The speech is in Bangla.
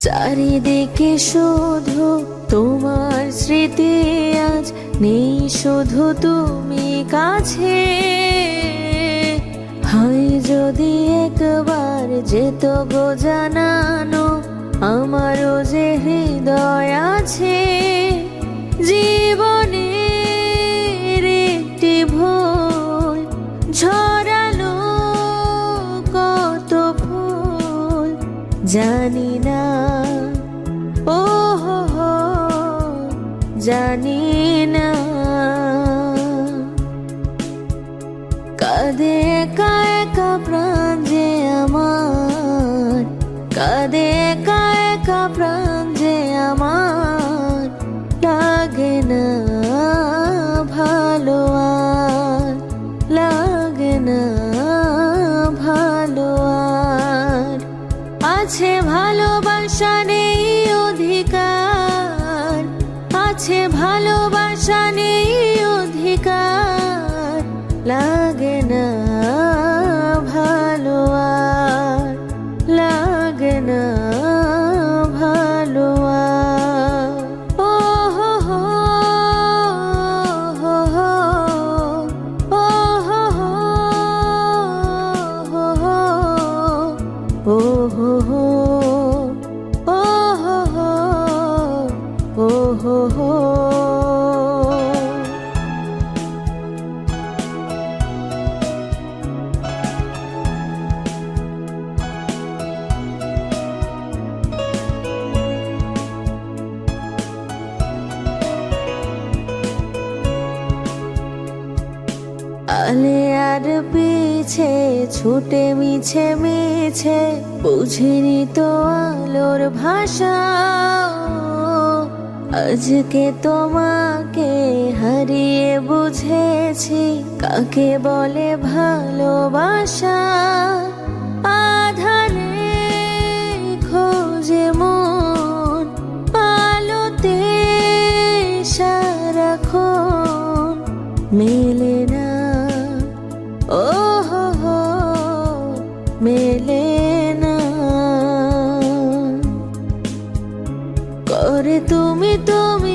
চারিদিকে শুধু তোমার স্মৃতি, আজ নেই শুধু তুমি কাছে। হয় যদি একবার যেত গো জানানো, আমারও যে হৃদয় আছে। জীবনের একটি ভুল ঝরালো কত ফুল, জানি না ও হো, জানি না। কাঁদে একা একা প্রাণ যে আমার, কাঁদে একা একা প্রাণ যে আমার। লাগে না ভালো আর, লাগে না ভালো আর। আছে ভালোবাসা নেই অধিকার, আছে ভালোবাসা নেই অধিকার। লাগে না ভালো আর, লাগে না ভালো আর। ও হো হো, হো হো, ও হো হো, হো হো, ও হো হো, ও হো হো, ও হো হো। আলে আর পিছে ছুটে মিছে মিছে, বুঝিনি তো আলোর ভাষা। আজকে তোমাকে হারিয়ে বুঝেছি কাকে বলে ভালোবাসা। আধারে খোঁজে মন আলোতে সারাক্ষণ, মেলে না ও হো হো, মেলে না। করে তুমি তুমি